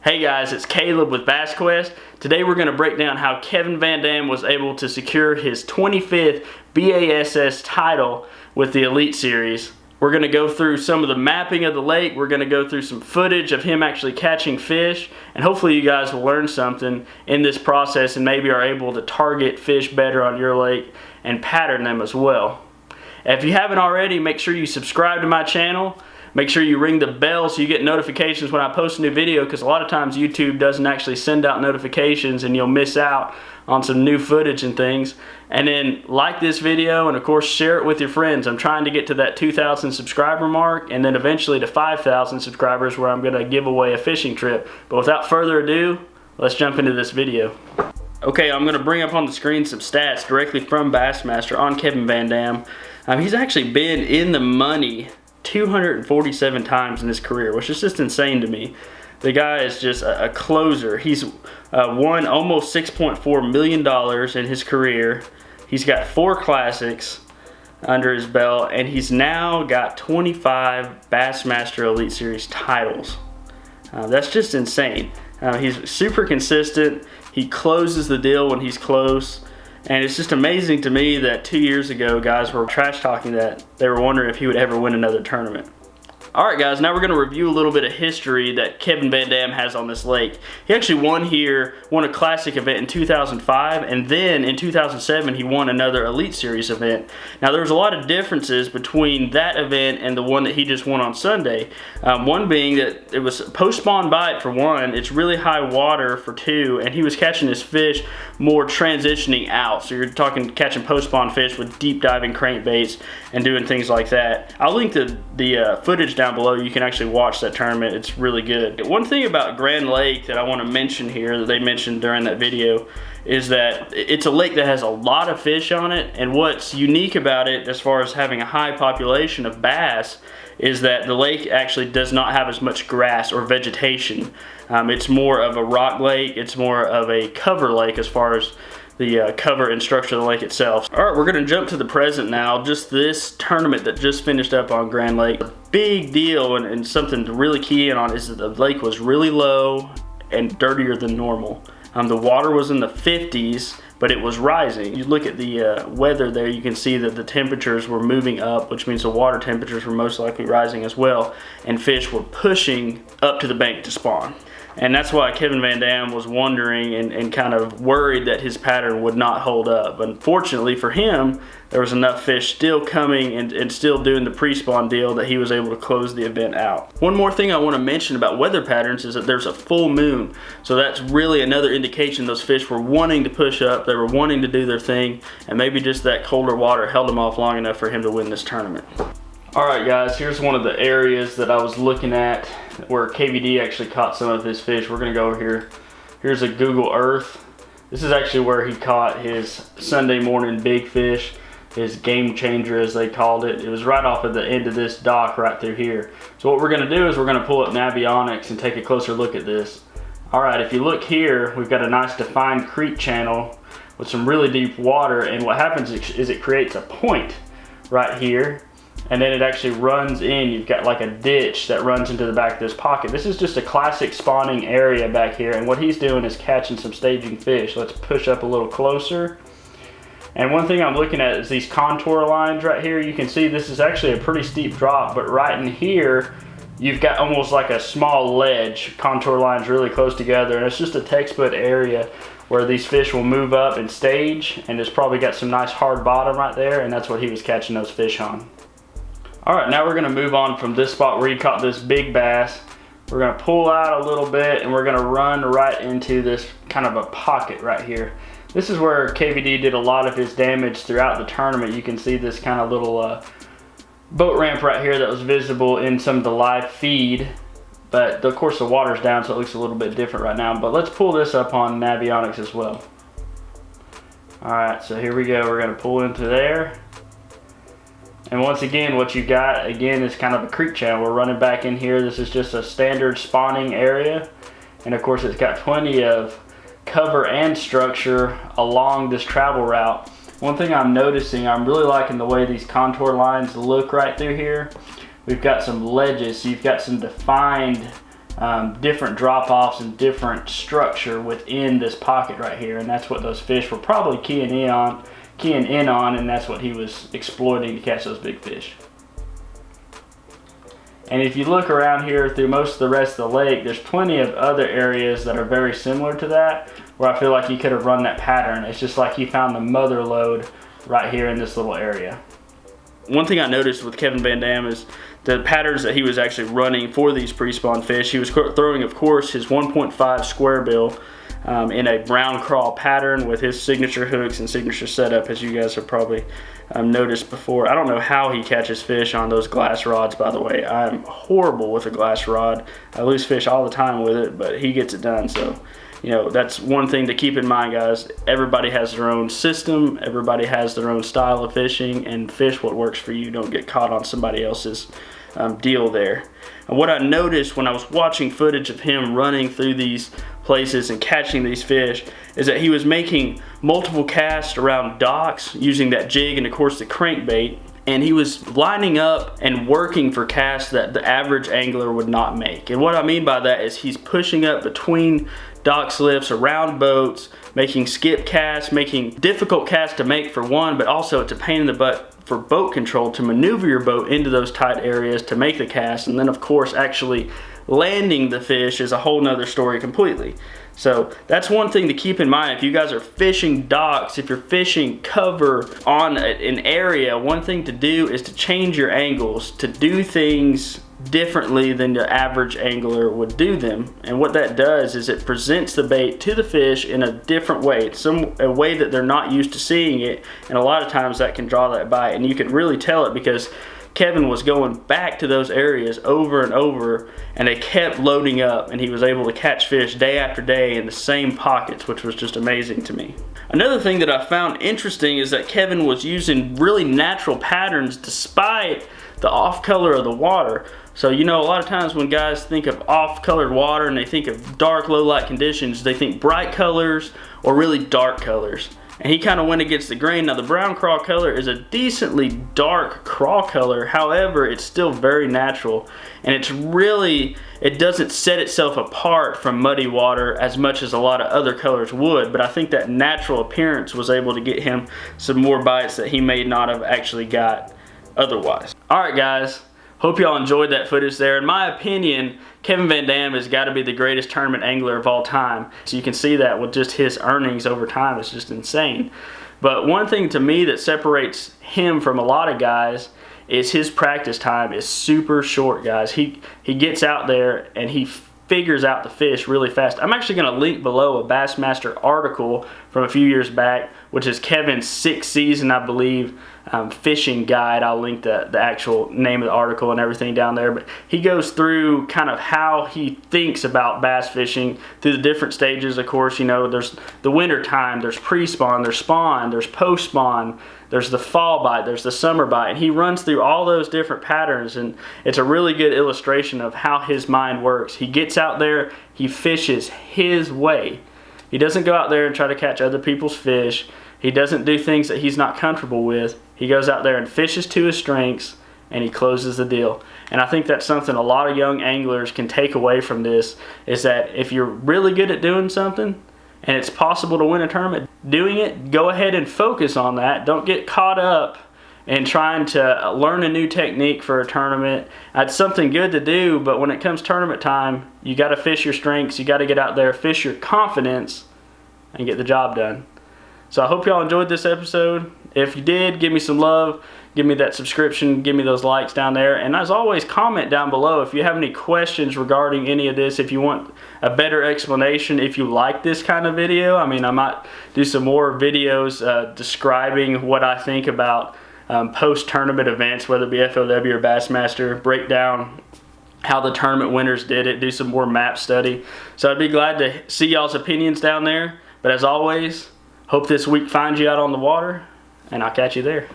Hey guys, it's Caleb with BassQuest. Today we're going to break down how Kevin Van Dam was able to secure his 25th b.a.s.s title with the Elite Series. We're going to go through some of the mapping of the lake, we're going to go through some footage of him actually catching fish, and hopefully you guys will learn something in this process and maybe are able to target fish better on your lake and pattern them as well. If you haven't already, make sure you subscribe to my channel. Make sure you ring the bell so you get notifications when I post a new video, because a lot of times YouTube doesn't actually send out notifications and you'll miss out on some new footage and things. And then like this video and of course share it with your friends. I'm trying to get to that 2,000 subscriber mark and then eventually to 5,000 subscribers where I'm going to give away a fishing trip. But without further ado, let's jump into this video. Okay, I'm going to bring up on the screen some stats directly from Bassmaster on Kevin Van Dam. He's actually been in the money 247 times in his career, which is just insane to me. The guy is just a closer. He's won almost $6.4 million in his career. He's got 4 classics under his belt, and he's now got 25 Bassmaster Elite Series titles. That's just insane. He's super consistent. He closes the deal when he's close. And it's just amazing to me that 2 years ago, guys were trash talking that. They were wondering if he would ever win another tournament. Alright guys, now we're going to review a little bit of history that Kevin Van Dam has on this lake. He actually won a classic event in 2005, and then in 2007 he won another Elite Series event. Now there was a lot of differences between that event and the one that he just won on Sunday. One being that it was post-spawn bite for one, it's really high water for two, and he was catching his fish more transitioning out. So you're talking catching post-spawn fish with deep diving crankbaits and doing things like that. I'll link the footage down below. You can actually watch that tournament. It's really good. One thing about Grand Lake that I want to mention here that they mentioned during that video is that it's a lake that has a lot of fish on it, and what's unique about it as far as having a high population of bass is that the lake actually does not have as much grass or vegetation. It's more of a rock lake. It's more of a cover lake as far as the cover and structure of the lake itself. Alright, we're going to jump to the present now. Just this tournament that just finished up on Grand Lake. The big deal and something to really key in on is that the lake was really low and dirtier than normal. The water was in the 50s, but it was rising. You look at the weather there, you can see that the temperatures were moving up, which means the water temperatures were most likely rising as well, and fish were pushing up to the bank to spawn. And that's why Kevin Van Dam was wondering and kind of worried that his pattern would not hold up. Unfortunately for him, there was enough fish still coming and still doing the pre-spawn deal that he was able to close the event out. One more thing I want to mention about weather patterns is that there's a full moon. So that's really another indication those fish were wanting to push up, they were wanting to do their thing, and maybe just that colder water held them off long enough for him to win this tournament. Alright guys, here's one of the areas that I was looking at where KVD actually caught some of his fish. We're going to go over here. Here's a Google Earth. This is actually where he caught his Sunday morning big fish, his game changer as they called it. It was right off of the end of this dock right through here. So what we're going to do is we're going to pull up Navionics and take a closer look at this. Alright, if you look here, we've got a nice defined creek channel with some really deep water, and what happens is it creates a point right here. And then it actually runs in. You've got like a ditch that runs into the back of this pocket. This is just a classic spawning area back here, and what he's doing is catching some staging fish. Let's push up a little closer. And one thing I'm looking at is these contour lines right here. You can see this is actually a pretty steep drop, but right in here you've got almost like a small ledge, contour lines really close together, and it's just a textbook area where these fish will move up and stage, and it's probably got some nice hard bottom right there, and that's what he was catching those fish on. Alright, now we're going to move on from this spot where he caught this big bass. We're going to pull out a little bit and we're going to run right into this kind of a pocket right here. This is where KVD did a lot of his damage throughout the tournament. You can see this kind of little boat ramp right here that was visible in some of the live feed. But of course the water's down, so it looks a little bit different right now. But let's pull this up on Navionics as well. Alright, so here we go. We're going to pull into there. And once again, what you got again is kind of a creek channel. We're running back in here. This is just a standard spawning area, and of course it's got plenty of cover and structure along this travel route. One thing I'm noticing, I'm really liking the way these contour lines look right through here. We've got some ledges, so you've got some defined different drop-offs and different structure within this pocket right here, and that's what those fish were probably keying in on, and that's what he was exploiting to catch those big fish. And if you look around here through most of the rest of the lake, there's plenty of other areas that are very similar to that, where I feel like he could have run that pattern. It's just like he found the mother lode right here in this little area. One thing I noticed with Kevin Van Dam is the patterns that he was actually running for these pre-spawn fish. He was throwing, of course, his 1.5 square bill in a brown crawl pattern with his signature hooks and signature setup, as you guys have probably noticed before. I don't know how he catches fish on those glass rods, by the way. I'm horrible with a glass rod. I lose fish all the time with it, but he gets it done. So, you know, that's one thing to keep in mind, guys. Everybody has their own system. Everybody has their own style of fishing, and fish what works for you. Don't get caught on somebody else's deal there. And what I noticed when I was watching footage of him running through these places and catching these fish is that he was making multiple casts around docks using that jig and of course the crankbait, and he was lining up and working for casts that the average angler would not make. And what I mean by that is he's pushing up between dock slips, around boats, making skip casts, making difficult casts to make for one, but also it's a pain in the butt for boat control to maneuver your boat into those tight areas to make the cast. And then of course actually landing the fish is a whole nother story completely. So that's one thing to keep in mind. If you guys are fishing docks, if you're fishing cover on an area, one thing to do is to change your angles, to do things differently than the average angler would do them. And what that does is it presents the bait to the fish in a different way. It's a way that they're not used to seeing it, and a lot of times that can draw that bite. And you can really tell it because Kevin was going back to those areas over and over, and they kept loading up, and he was able to catch fish day after day in the same pockets, which was just amazing to me. Another thing that I found interesting is that Kevin was using really natural patterns despite the off color of the water. So, you know, a lot of times when guys think of off-colored water and they think of dark, low-light conditions, they think bright colors or really dark colors. And he kind of went against the grain. Now, the brown craw color is a decently dark craw color. However, it's still very natural. And it doesn't set itself apart from muddy water as much as a lot of other colors would. But I think that natural appearance was able to get him some more bites that he may not have actually got otherwise. All right, guys. Hope y'all enjoyed that footage there. In my opinion, Kevin Van Dam has got to be the greatest tournament angler of all time. So you can see that with just his earnings over time. It's just insane. But one thing to me that separates him from a lot of guys is his practice time is super short, guys. He gets out there and he figures out the fish really fast. I'm actually going to link below a Bassmaster article from a few years back, which is Kevin's 6th season, I believe, fishing guide. I'll link the actual name of the article and everything down there. But he goes through kind of how he thinks about bass fishing through the different stages. Of course, you know, there's the winter time, there's pre-spawn, there's spawn, there's post-spawn, there's the fall bite, there's the summer bite, and he runs through all those different patterns, and it's a really good illustration of how his mind works. He gets out there, he fishes his way. He doesn't go out there and try to catch other people's fish. He doesn't do things that he's not comfortable with. He goes out there and fishes to his strengths, and he closes the deal. And I think that's something a lot of young anglers can take away from this, is that if you're really good at doing something, and it's possible to win a tournament doing it, go ahead and focus on that. Don't get caught up in trying to learn a new technique for a tournament. It's something good to do, but when it comes tournament time, you got to fish your strengths. You got to get out there, fish your confidence, and get the job done. So I hope y'all enjoyed this episode. If you did, give me some love. Give me that subscription. Give me those likes down there. And as always, comment down below if you have any questions regarding any of this. If you want a better explanation, if you like this kind of video. I mean, I might do some more videos describing what I think about post-tournament events, whether it be FLW or Bassmaster. Break down how the tournament winners did it. Do some more map study. So I'd be glad to see y'all's opinions down there. But as always, hope this week finds you out on the water, and I'll catch you there.